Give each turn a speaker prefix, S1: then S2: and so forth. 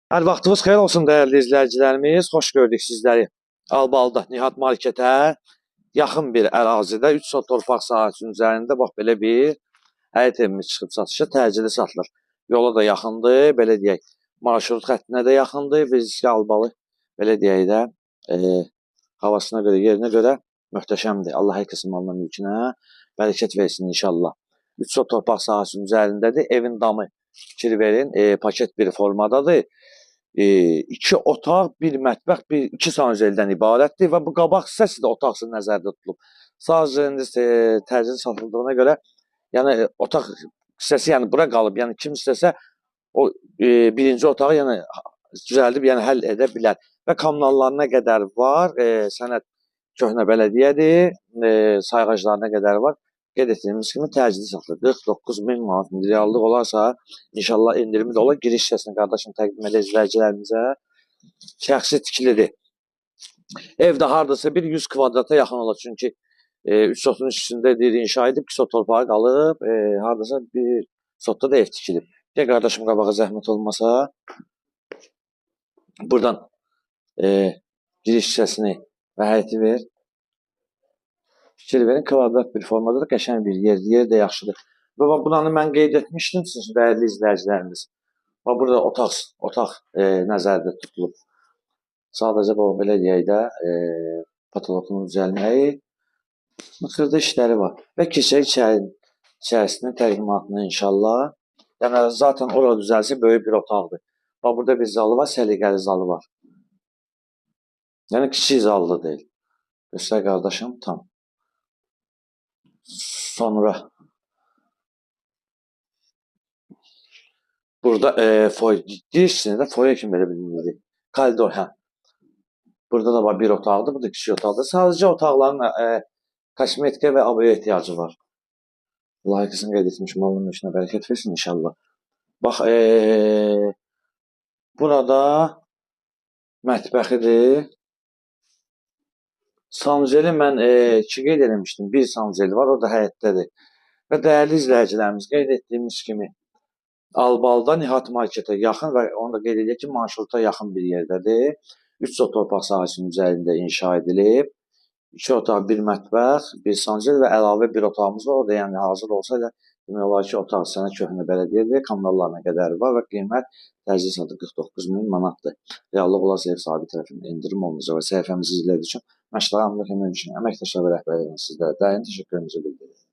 S1: Hər vaxtınız xeyir olsun dəyərli izləyicilərimiz. Xoş gördük sizləri. Albalıda Nihat Marketə yaxın bir ərazidə 3 sot torpaq sahəsinin üzərində bax belə bir həyət evimiz çıxıb satışa təcili satılır. Yola da yaxındır, belə deyək. Marşrut xəttinə də yaxındır. Fiziki Albalı belə deyək də havasına görə, yerinə görə möhtəşəmdir. Allah hər kəsin malına, mülkünə bərəkət versin inşallah. 3 sot torpaq sahəsinin üzərindədir. Evin damı fikir verin, paket bir formadadır. 2 otaq, 1 mətbəx, 2 sanuzeldən ibarətdir və bu qabaq hissəsi də otaqsız nəzərdə tutulub. Sadəcə indi təcili satıldığına görə, yəni otaq hissəsi yəni bura qalıb. Yəni kim istəsə o birinci otağı yəni düzəldib, yəni həll edə bilər. Və kommunallarına qədər var, sənəd köhnə bələdiyyədir, sayğaclarına qədər var. Qeyd etdiyimiz kimi təcili satılır. 49.000 manat reallıq olarsa, inşallah indirimi də olur. Giriş hissəsini qardaşım təqdim edir izləyicilərimizə. Şəxsi tikilidir. Ev də hardasa bir 100 kvadrata yaxın olur. Çünki 3 sotun üstündə deyir, inşa edib 2 sot torpağı qalıb. Hardasa bir sotda da ev tikilib. Gəl qardaşım qabağa zəhmət olmasa. Buradan giriş hissəsini və həyəti ver. Fikir verin, kvadrat bir formada da qəşəng bir yer. Yer də yaxşıdır. Və buranı mən qeyd etmişdim sizin dəyərli izləyicilərimiz. Və burada otaq nəzərdə tutulub. Sadəcə belə deyək də patologun düzəlməyi, xırda işləri var. Və keçək içərisinin təqdimatını inşallah. Yəni zaten orada düzəlsə böyük bir otaqdır. Və burada bir zalı var, səliqəli zalı var. Yəni kiçik zallı deyil. Göstər qardaşım, tam. Sonra burada girişində də foyer kimi belə bilinir. Koridor, hə. Burada da var bir otaqdır, bu da kiçik otaqdır. Sadəcə otaqların kosmetika və abaya ehtiyacı var. Allah qısın qeyd etmiş, malının işinə bərəkət versin inşallah. Bax, burada mətbəxidir. Sanuzeli mən qeyd eləmişdim, bir sanuzeli var, o da həyətdədir. Və dəyərli izləyicilərimiz, qeyd etdiyimiz kimi Albalıda Nihat Marketə yaxın və onu da qeyd edək ki, marşruta yaxın bir yerdədir. 3 sot torpaq sahəsinin üzərində inşa edilib. 2 otaq, 1 mətbəx, 1 sanuzel və əlavə bir otağımız var. O da yəni hazır olsa da demək olar ki, otaq sənə köhnə bələdiyyədir, kommunallarına qədər var və qiymət təcili satı 49.000 manatdır. Reallıq olarsa ev sahibi tərəfindən endirim olunacaq və səhifəmizi izlədiyiniz üçün məşğələrimdə həmin üçün əməkdaşlar və rəhbərlərinə sizlərə dərin təşəkkürümüzü bildiririk.